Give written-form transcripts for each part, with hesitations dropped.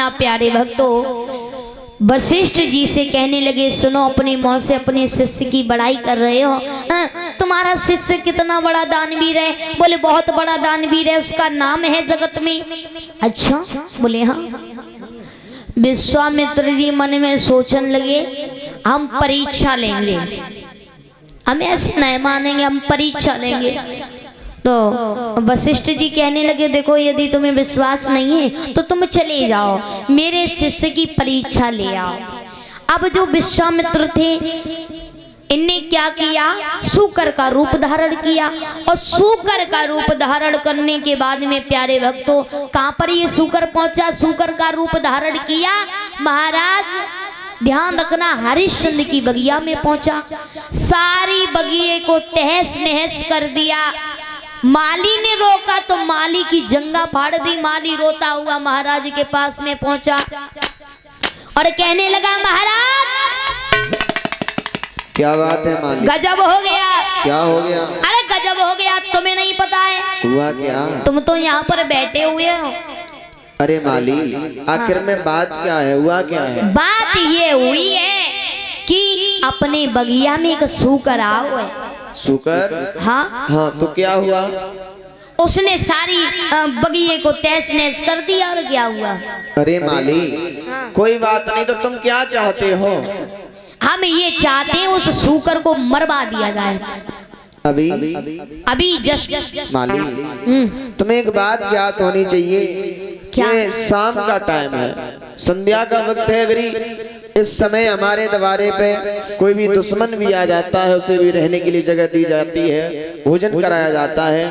रखना प्यारे भक्तों। वशिष्ठ जी से कहने लगे, सुनो, अपनी मौत से अपने शिष्य की बड़ाई कर रहे हो। तुम्हारा शिष्य कितना बड़ा दानवीर है? बोले बहुत बड़ा दानवीर है, उसका नाम है जगत में। अच्छा, बोले हाँ। विश्वामित्र जी मन में सोचने लगे, हम परीक्षा लेंगे, हम ऐसे नहीं मानेंगे, हम परीक्षा लेंगे। तो वशिष्ठ जी कहने लगे, देखो यदि तुम्हें विश्वास नहीं है तो तुम चले जाओ, मेरे शिष्य की परीक्षा ले आओ। अब जो विश्वामित्र थे, इनने क्या किया, सूकर का रूप धारण किया। और सूकर का रूप धारण करने के बाद में प्यारे भक्तों, कहाँ पर ये सूकर पहुंचा? सूकर का रूप धारण किया महाराज, ध्यान रखना, हरिश्चंद्र की बगिया में पहुंचा। सारी बगिए को तहस नहस कर दिया। माली ने रोका तो माली की जंगा फाड़ दी। माली रोता हुआ महाराज के पास में पहुंचा और कहने लगा, महाराज क्या बात है मालिक? गजब हो गया। क्या हो गया? अरे गजब हो गया, तुम्हें नहीं पता है? हुआ क्या? तुम तो यहाँ पर बैठे हुए हो। अरे माली, आखिर में बात क्या है? हुआ क्या है? बात ये हुई है कि अपने बगिया में एक सूकर आओ है। सूकर? हाँ हाँ, तो क्या हुआ? उसने सारी बगिए को तहस नहस कर दिया। और क्या हुआ? अरे माली, कोई बात नहीं, तो तुम क्या चाहते हो? हम ये चाहते हैं उस सूकर को मरवा दिया जाए अभी जस्ट। माली, तुम्हें एक बात याद होनी चाहिए। क्या? ये शाम का टाइम है, संध्या का वक्त है। अगर इस समय हमारे दरबारे पे कोई भी दुश्मन भी आ जाता है, उसे भी रहने के लिए जगह दी जाती है, भोजन कराया जाता है।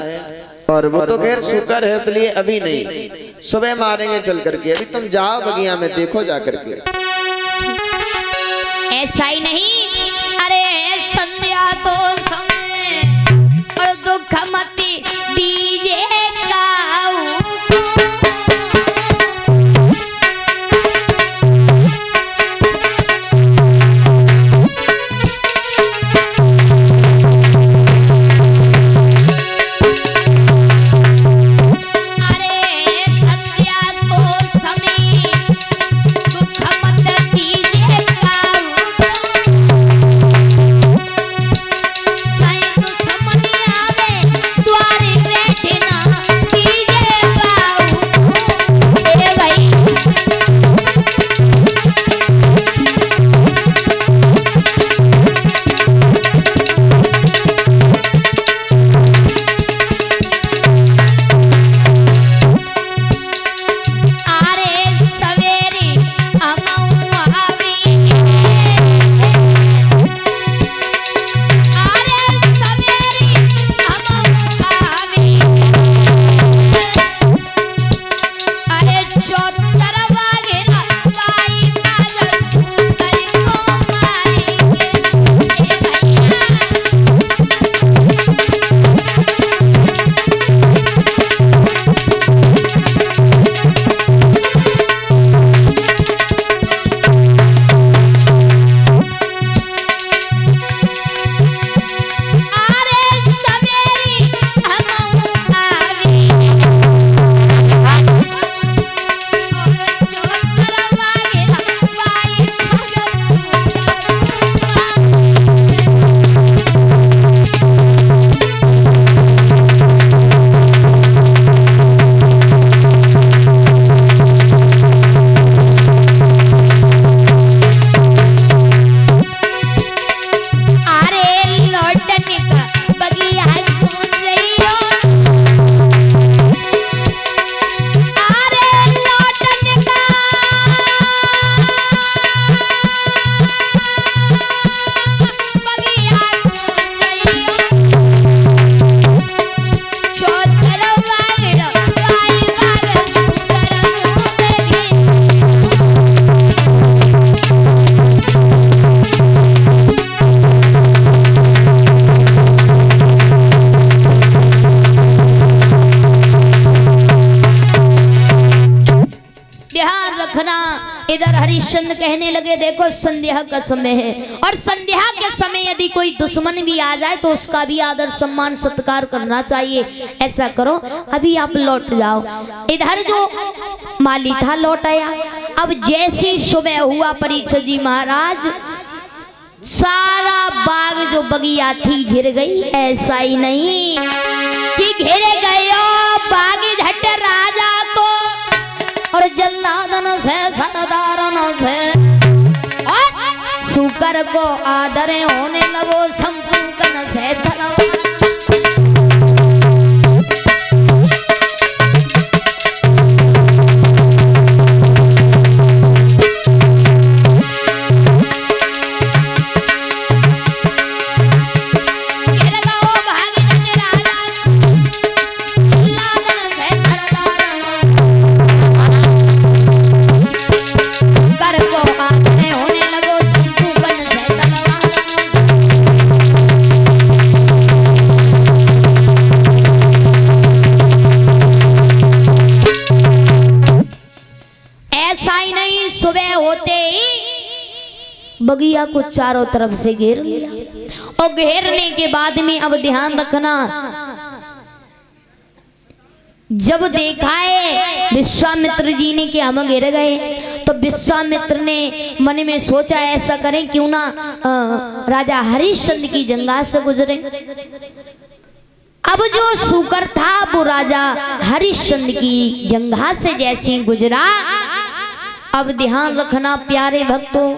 और वो तो खैर शुक्र है, इसलिए अभी नहीं, सुबह मारेंगे चल करके। अभी तुम जाओ बगिया में, देखो जा करके। ऐसा ही नहीं, अरे संध्या तो समय और दुख मत दीजिएगा। इधर हरिश्चंद्र कहने लगे, देखो संध्या का समय है और संध्या के समय यदि कोई दुश्मन भी आ जाए तो उसका भी आदर सम्मान सत्कार करना चाहिए। ऐसा करो, अभी आप लौट जाओ। इधर जो माली था लौट आया अब जैसी सुबह हुआ परीक्षित जी महाराज, सारा बाग जो बगिया थी घिर गई। ऐसा ही नहीं कि घिर गयो बाग झट राजा को और जल्लादन से सरदारन से, और शुकर को आदर होने लगो संपूर्ण से धनवान। बगिया को चारों तरफ से घेर लिया और घेरने के बाद में अब ध्यान रखना, जब देखा है विश्वामित्र जी ने कि हम घेर गए, तो विश्वामित्र ने मन में सोचा ऐसा करें क्यों ना राजा हरिश्चंद्र की जंगा से गुजरे। अब जो शुकर था वो राजा हरिश्चंद्र की जंगा से जैसे गुजरा, अब ध्यान रखना प्यारे भक्तों,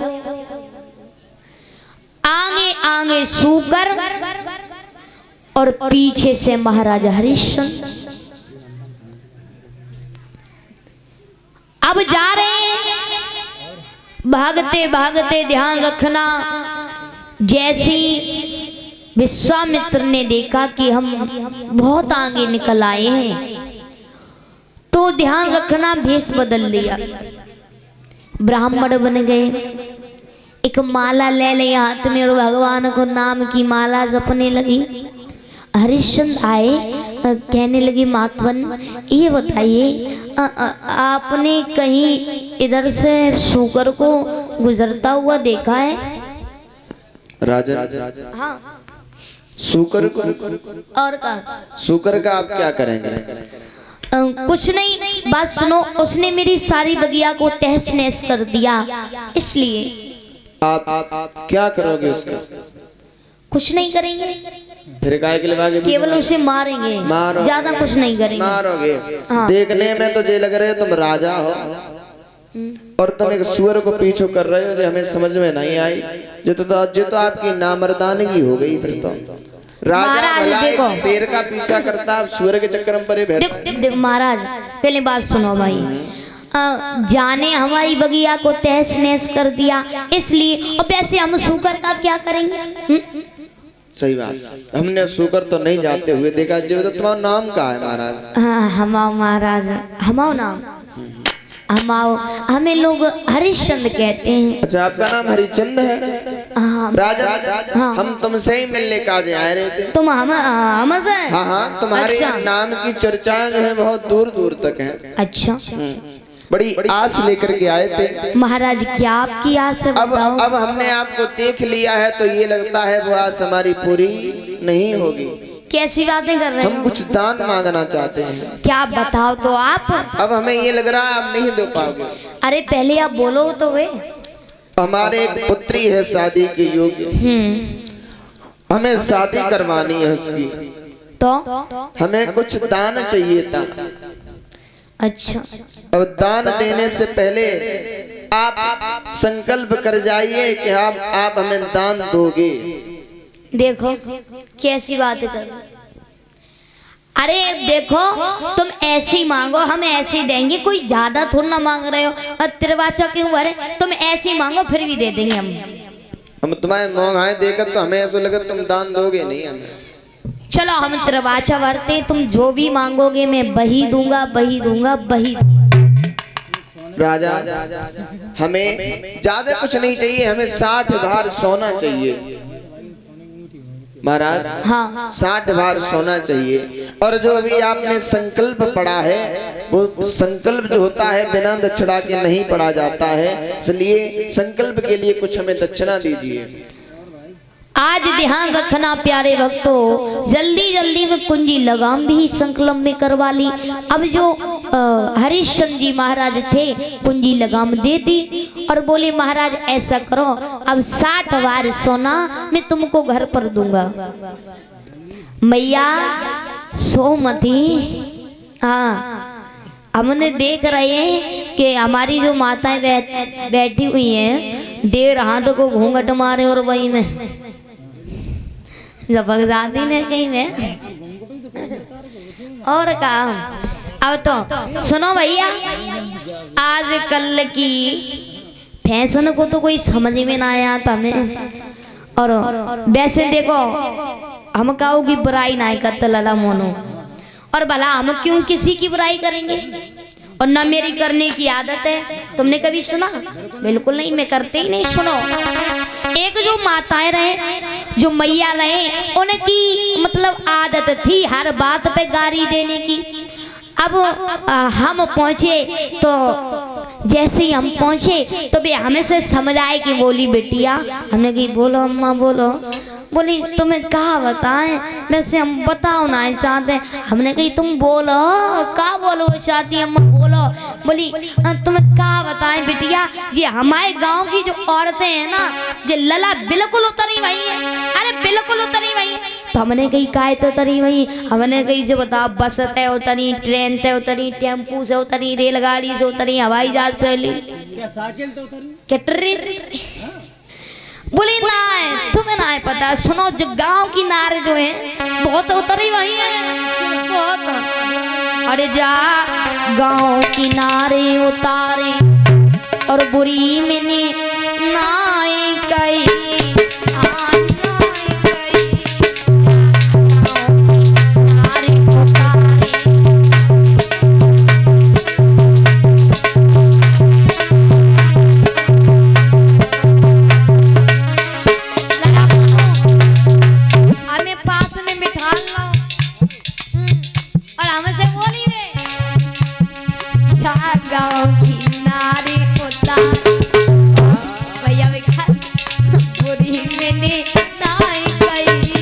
आगे आगे शुकर और पीछे से महाराजा हरिश्चंद्र अब जा रहे हैं। भागते भागते ध्यान रखना, जैसी विश्वामित्र ने देखा कि हम बहुत आगे निकल आए हैं, तो ध्यान रखना भेष बदल लिया, ब्राह्मण बन गए, एक माला ले ले हाथ में और भगवान को नाम की माला जपने लगी। हरिश्चंद्र आए, कहने लगी मातवन ये बताइए आपने कहीं इधर से शुकर को गुजरता हुआ देखा है? राजा हाँ। शुकर को और का शुकर का आप क्या करेंगे? कुछ नहीं, बात सुनो, उसने मेरी सारी बगिया को तहस नहस कर दिया, इसलिए आप क्या करोगे उसका? कुछ नहीं करेंगे, फिर काय के लिए केवल उसे मारेंगे, ज्यादा कुछ नहीं करेंगे। मारोगे? हाँ। देखने में तो ये लग रहे हो तुम राजा हो और तुम एक सुअर को पीछे कर रहे हो, जो हमें समझ में नहीं आई। जो तो आपकी नामर्दानगी हो गई। फिर तो राजा भला एक शेर का पीछा करता, आप सुअर के चक्कर में पड़े बैठे। महाराज पहले बात सुनो भाई, जाने हमारी बगिया को तहस नहस कर दिया, इसलिए और वैसे हम शुकर का क्या करेंगे? सही बात, हमने शुकर तो नहीं जाते हुए देखा। जो तो तुम्हारा नाम क्या है महाराज? हाँ हमाओ महाराज, हमाओ नाम हमाओ, हमें लोग हरिश्चंद्र कहते हैं। अच्छा, आपका नाम हरिश्चंद्र है? हाँ राजा। हाँ। हम तुमसे ही मिलने का आए रहे थे। तुम हमसे? हाँ हाँ, तुम्हारे अच्छा। नाम की चर्चाएं जो है बहुत दूर दूर तक हैं। अच्छा, बड़ी आस लेकर के आए थे। महाराज क्या आपकी आस है बताओ? अब हमने आपको देख लिया है तो ये लगता है वो आस हमारी पूरी नहीं होगी। कैसी बातें कर रहे हैं? हम कुछ दान मांगना चाहते हैं। क्या बताओ तो आप? अब हमें ये लग रहा है आप नहीं दे पाओगे। अरे पहले आप बोलो तो वे। हमारे एक पुत्री है शादी के योग्य, हमें शादी करवानी है उसकी, तो हमें कुछ दान चाहिए था। अच्छा, अब दान देने से पहले आप संकल्प कर जाइए कि आप हमें दान दोगे। देखो कैसी बात कर, अरे देखो तुम ऐसी मांगो हम ऐसे देंगे, कोई ज्यादा थोड़ा ना मांग रहे हो। तिरवाचा क्यों भरे, तुम ऐसी मांगो फिर भी दे देंगे हम तुम्हारे महंगाई देकर तो हमें ऐसा लगे तुम दान दोगे नहीं हमें। चलो हम तिरवाचा भरते, तुम जो भी मांगोगे मैं वही दूंगा, वही दूंगा, वही। राजा हमें ज्यादा कुछ नहीं चाहिए, हमें 60 भार सोना चाहिए महाराज। हाँ 60 भार सोना चाहिए। और जो अभी आपने संकल्प पढ़ा है वो संकल्प जो होता है बिना दक्षिणा के नहीं पढ़ा जाता है, इसलिए संकल्प के लिए कुछ हमें दक्षिणा दीजिए। आज ध्यान रखना प्यारे भक्तों, जल्दी जल्दी में कुंजी लगाम भी संकल्प में करवा ली। अब जो हरिश्चंद्र जी महाराज थे कुंजी लगाम दे दी और बोले महाराज ऐसा करो, अब 7 बार सोना मैं तुमको घर पर दूंगा। मैया सोमती, हाँ हमने देख रहे हैं कि हमारी जो माताएं बैठी हुई हैं 1.5 हाथ को घूंघट मारे और वही में जबक जाती ने कहीं में और कहा। अब तो सुनो भैया, आजकल की फैशन को तो कोई समझ में ना आया था हमें। और वैसे देखो हम काऊ की बुराई ना करते लला मोनो, और भला हम क्यों किसी की बुराई करेंगे, और न मेरी करने की आदत है। तुमने कभी सुना? बिल्कुल नहीं, मैं करते ही नहीं। सुनो, एक जो माताएं रहे, जो मैया रहे, उनकी मतलब आदत थी हर बात पे गारी देने की। अब हम पहुंचे तो जैसे ही हम पहुंचे तो वे हमें से समझ आए कि बोली बेटिया, हमने कही बोलो अम्मा बोलो। बोली तुम्हें कहा बताएं, वैसे हम बताओ ना चाहते। हमने कही तुम बोलो, का बोलो चाहती अम्मा बोलो। बोली तुम्हें कहा बताएं बेटिया, ये हमारे गांव की जो औरतें हैं ना, ये लला बिल्कुल उतरी वही है। अरे बिल्कुल उतरी वही। तो हमने कही काय तो उतरी वही। हमने कही से बताओ, बस से उतरी, ट्रेन से उतरी, टेम्पू से उतरी, रेलगाड़ी से उतरी, हवाई जहाज से ली, क्या ट्रेन। बोली ना है, तुम्हें ना है पता। सुनो, जो गांव की नारे जो है बहुत उतरी वही है, बहुत। अरे जा गांव की नारे उतारे और बुरी मैंने नाई कही, गाँव की नारी उतार भैया बुरी मैंने नाई कही।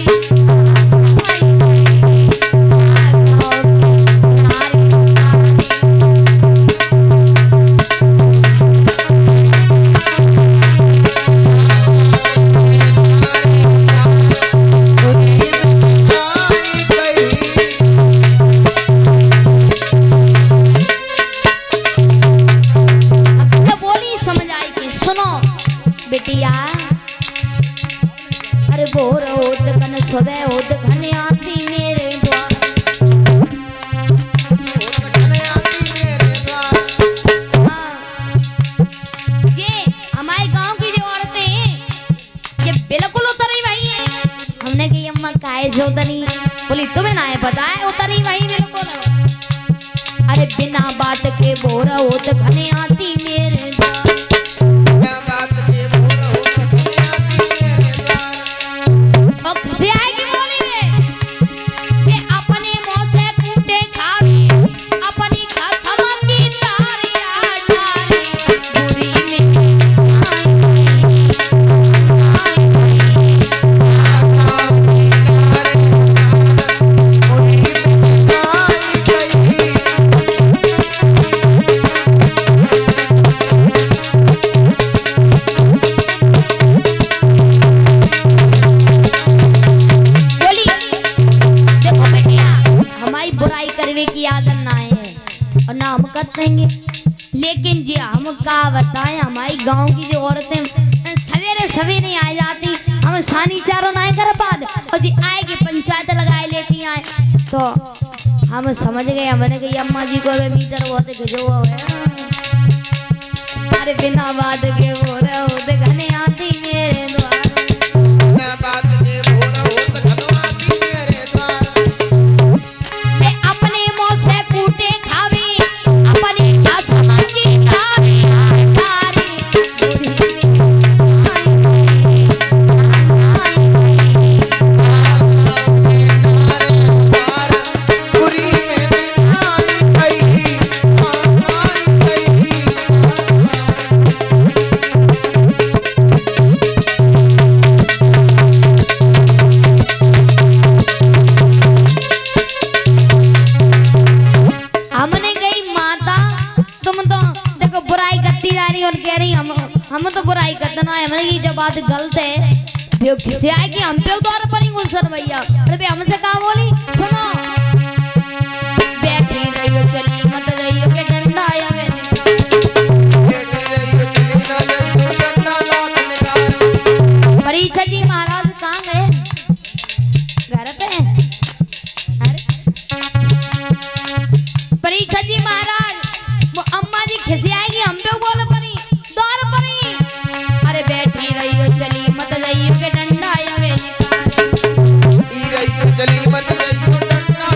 बेटिया अरे बोर होत कन सुबह होत घने आती मेरे द्वार, ये हमारे गांव की जो औरतें हैं ये बिल्कुल उतरी वही है। हमने कही अम्मा काहे से उतरी? बोली तुम्हें ना है पता है, उतरी वही बिल्कुल। अरे बिना बात के बोर होत घने आती मेरे द्वार, की आदत ना है और ना हम कर देंगे। लेकिन जी हम का बताएं, हमारी गांव की जो औरतें सवेरे सवेरे आ जाती, हम सानी चारों ना कर पाते और जी आए की पंचायत लगाए लेती आए। तो हम समझ गए, हमने कही अम्मा जी को मीटर बहुत जो है। अरे बिना बात के वो रहे होते घने आती मेरे द्वार, बिना बात के वो रहे होते घने आती मेरे द्वार। अपने मुंह से कूटे खावे, अपने क्या समझी तारी तारी बुराई करता ना है मतलब ये जब बात गलत है वो किसे आए कि हम पे द्वार पर ही गुलशन भैया अरे बे हमसे कहा बोली सुनो बैठी रहियो चली मत रहियो के डंडा आया मैंने परीक्षा जी महाराज कहाँ गए घर पे अरे परीक्षा जी महाराज वो अम्मा जी खिसी आएगी हम पे बोल परी द्वार परी अरे बैठी रहियो चली मत रहियो के डंडा आया मैंने चली मत रहियो डंडा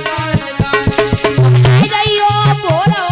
रहियो बोल हो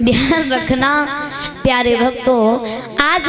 ध्यान रखना प्यारे भक्तों आज